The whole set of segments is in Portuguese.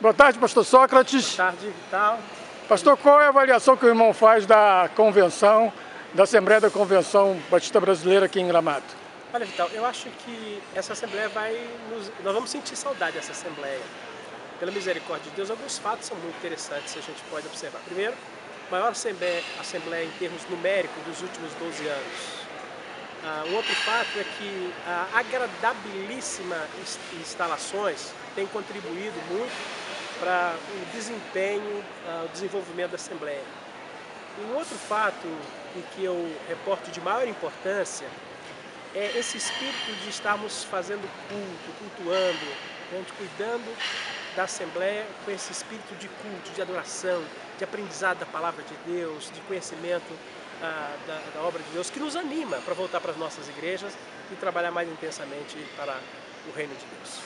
Boa tarde, pastor Sócrates. Boa tarde, Vital. Pastor, qual é a avaliação que o irmão faz da convenção, da Assembleia da Convenção Batista Brasileira aqui em Gramado? Olha, Vital, eu acho que essa Assembleia nós vamos sentir saudade dessa Assembleia. Pela misericórdia de Deus, alguns fatos são muito interessantes, a gente pode observar. Primeiro, a maior Assembleia em termos numéricos dos últimos 12 anos. Um outro fato é que agradabilíssimas instalações têm contribuído muito para o desempenho, o desenvolvimento da Assembleia. E um outro fato em que eu reporto de maior importância é esse espírito de estarmos fazendo cultuando, cuidando da Assembleia com esse espírito de culto, de adoração, de aprendizado da Palavra de Deus, de conhecimento da obra de Deus, que nos anima para voltar para as nossas igrejas e trabalhar mais intensamente para o reino de Deus.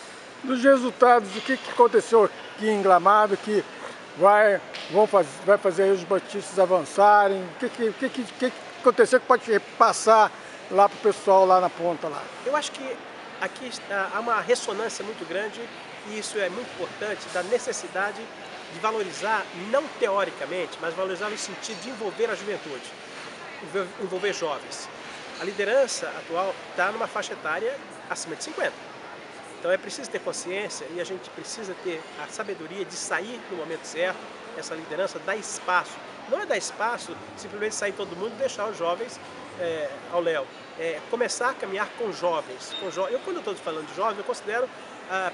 Dos resultados, o que aconteceu aqui em Gramado que vai fazer os batistas avançarem? O que aconteceu que pode passar lá para o pessoal lá na ponta lá? Eu acho que aqui há uma ressonância muito grande, e isso é muito importante, da necessidade de valorizar, não teoricamente, mas valorizar no sentido de envolver a juventude, envolver jovens. A liderança atual está numa faixa etária acima de 50. Então é preciso ter consciência e a gente precisa ter a sabedoria de sair no momento certo, essa liderança dá espaço. Não é dar espaço, simplesmente sair todo mundo e deixar os jovens ao léu. Começar a caminhar com jovens. Quando eu estou falando de jovens, eu considero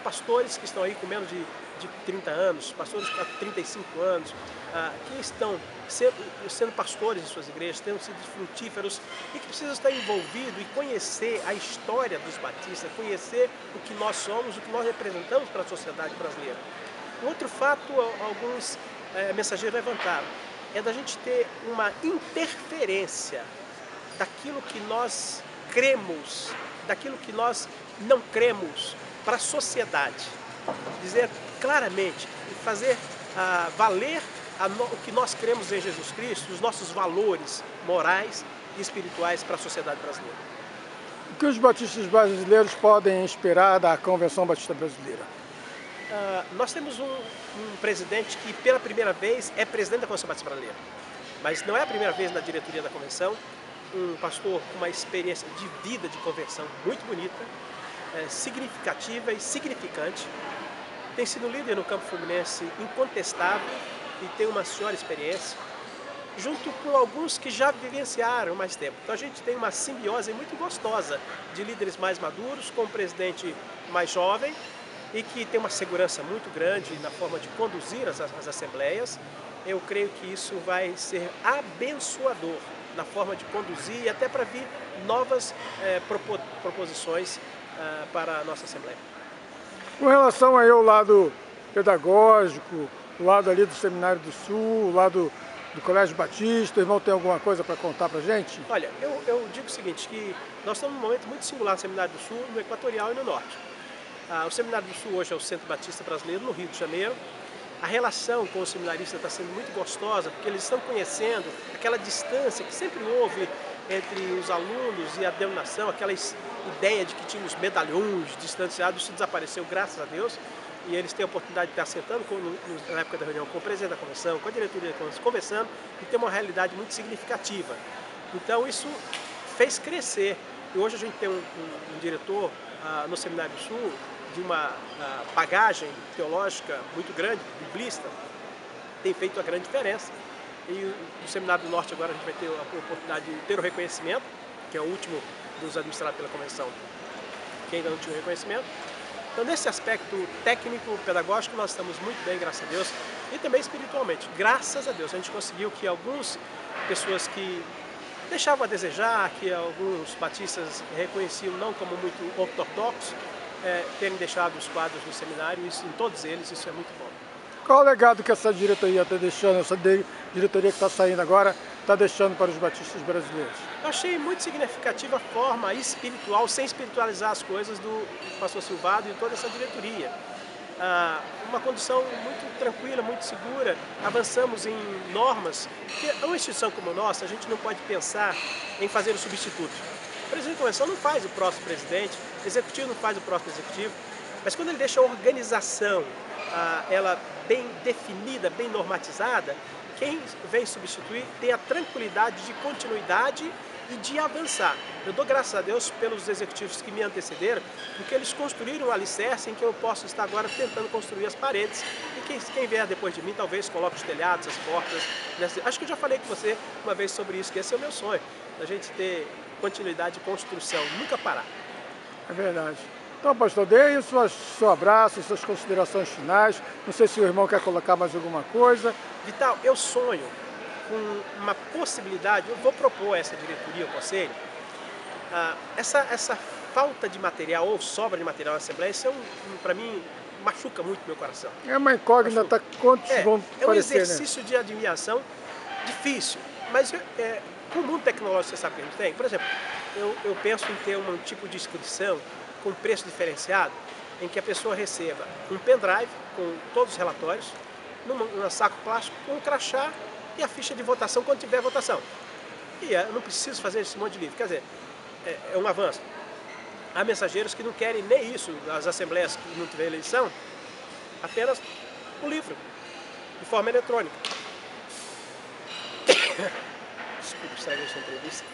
pastores que estão aí com menos de 30 anos, pastores com 35 anos, que estão sendo pastores em suas igrejas, tendo sido frutíferos e que precisam estar envolvidos e conhecer a história dos batistas, conhecer o que nós somos, o que nós representamos para a sociedade brasileira. Um outro fato, alguns mensageiros levantaram, é da gente ter uma interferência daquilo que nós cremos, daquilo que nós não cremos para a sociedade. Dizer claramente e fazer valer o que nós cremos em Jesus Cristo, os nossos valores morais e espirituais para a sociedade brasileira. O que os batistas brasileiros podem esperar da Convenção Batista Brasileira? Nós temos um presidente que pela primeira vez é presidente da Convenção Batista Brasileira, mas não é a primeira vez na diretoria da convenção, um pastor com uma experiência de vida de conversão muito bonita, significativa e significante, tem sido líder no campo fluminense incontestável e tem uma senhora experiência, junto com alguns que já vivenciaram mais tempo. Então a gente tem uma simbiose muito gostosa de líderes mais maduros com um presidente mais jovem e que tem uma segurança muito grande na forma de conduzir as assembleias. Eu creio que isso vai ser abençoador na forma de conduzir e até para vir novas proposições para a nossa Assembleia. Com relação aí ao lado pedagógico, o lado ali do Seminário do Sul, o lado do Colégio Batista, o irmão tem alguma coisa para contar para a gente? Olha, eu digo o seguinte, que nós estamos num momento muito singular no Seminário do Sul, no Equatorial e no Norte. O Seminário do Sul hoje é o Centro Batista Brasileiro, no Rio de Janeiro. A relação com os seminaristas está sendo muito gostosa, porque eles estão conhecendo aquela distância que sempre houve entre os alunos e a denominação, aquela ideia de que tínhamos medalhões distanciados, isso desapareceu, graças a Deus, e eles têm a oportunidade de estar sentando na época da reunião com o presidente da convenção, com a diretoria da convenção, conversando, e ter uma realidade muito significativa. Então isso fez crescer, e hoje a gente tem um diretor no Seminário do Sul, de uma bagagem teológica muito grande, biblista, tem feito uma grande diferença. E no Seminário do Norte agora a gente vai ter a oportunidade de ter o reconhecimento, que é o último dos administrados pela convenção, que ainda não tinha o reconhecimento. Então nesse aspecto técnico, pedagógico, nós estamos muito bem, graças a Deus, e também espiritualmente. Graças a Deus, a gente conseguiu que algumas pessoas que deixavam a desejar, que alguns batistas reconheciam não como muito ortodoxos, terem deixado os quadros no seminário, isso, em todos eles, isso é muito bom. Qual o legado que essa diretoria está deixando, essa diretoria que está saindo agora, está deixando para os batistas brasileiros? Eu achei muito significativa a forma espiritual, sem espiritualizar as coisas, do pastor Silvado e toda essa diretoria. Uma condução muito tranquila, muito segura, avançamos em normas, porque uma instituição como a nossa, a gente não pode pensar em fazer o substituto. O presidente da convenção não faz o próximo presidente, o executivo não faz o próximo executivo, mas quando ele deixa a organização ela bem definida, bem normatizada, quem vem substituir tem a tranquilidade de continuidade e de avançar. Eu dou graças a Deus pelos executivos que me antecederam, porque eles construíram um alicerce em que eu posso estar agora tentando construir as paredes, e quem vier depois de mim talvez coloque os telhados, as portas. Acho que eu já falei com você uma vez sobre isso, que esse é o meu sonho, a gente ter continuidade de construção, nunca parar. É verdade. Então, pastor, dê aí seu abraço, suas considerações finais. Não sei se o irmão quer colocar mais alguma coisa. Vital, eu sonho com uma possibilidade, eu vou propor a essa diretoria, ao conselho, essa falta de material ou sobra de material na Assembleia, isso para mim, machuca muito meu coração. É uma incógnita, quantos vão É um aparecer, exercício, né, de adivinhação difícil, mas com o mundo tecnológico, você sabe que a gente tem. Por exemplo, eu penso em ter um tipo de inscrição com preço diferenciado, em que a pessoa receba um pendrive com todos os relatórios, num saco plástico, com um crachá e a ficha de votação quando tiver votação. E eu não preciso fazer esse monte de livro, quer dizer, é um avanço. Há mensageiros que não querem nem isso, as assembleias que não tiver eleição, apenas o livro, de forma eletrônica. Desculpa, estraguei essa entrevista.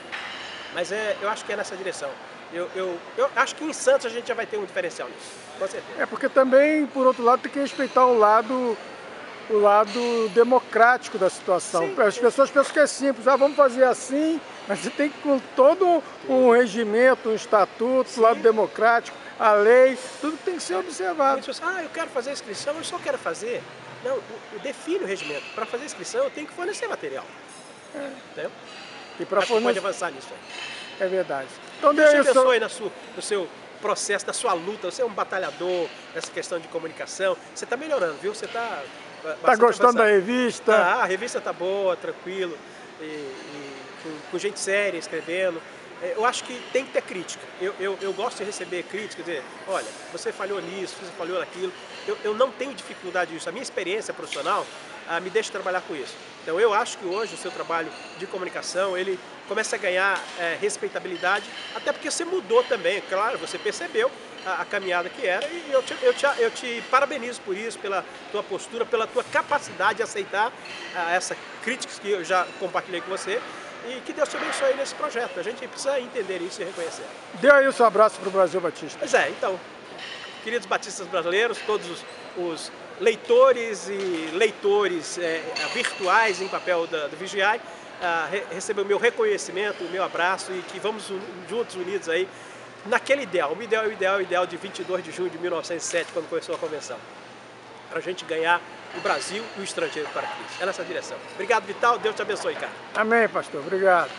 Mas eu acho que é nessa direção. Eu acho que em Santos a gente já vai ter um diferencial nisso, com certeza. É porque também, por outro lado, tem que respeitar o lado democrático da situação. Sim, as pessoas pensam que é simples, vamos fazer assim, mas você tem que com todo um regimento, um estatuto, o lado democrático, a lei, tudo tem que ser observado. Eu quero fazer a inscrição, eu só quero fazer. Não, eu defino o regimento. Para fazer a inscrição eu tenho que fornecer material. Entendeu? E para pode avançar nisso aí. É verdade. Então, Deus te abençoe no seu processo, da sua luta. Você é um batalhador nessa questão de comunicação. Você está melhorando, viu? Você está gostando da revista? A revista está boa, tranquilo, com gente séria escrevendo. Eu acho que tem que ter crítica. Eu gosto de receber crítica, dizer, olha, você falhou nisso, você falhou naquilo. Eu não tenho dificuldade nisso. A minha experiência profissional me deixa trabalhar com isso. Então eu acho que hoje o seu trabalho de comunicação, ele começa a ganhar respeitabilidade, até porque você mudou também, claro, você percebeu a caminhada que era, e eu te parabenizo por isso, pela tua postura, pela tua capacidade de aceitar essa crítica que eu já compartilhei com você, e que Deus te abençoe nesse projeto. A gente precisa entender isso e reconhecer. Dê aí o seu abraço para o Brasil Batista. Pois é, então, queridos batistas brasileiros, todos os leitores e leitores virtuais em papel do VGI, recebam o meu reconhecimento, o meu abraço, e que vamos juntos, unidos aí, naquele ideal, o ideal de 22 de junho de 1907, quando começou a convenção, para a gente ganhar o Brasil e o estrangeiro para Cristo. É nessa direção. Obrigado, Vital. Deus te abençoe, cara. Amém, pastor. Obrigado.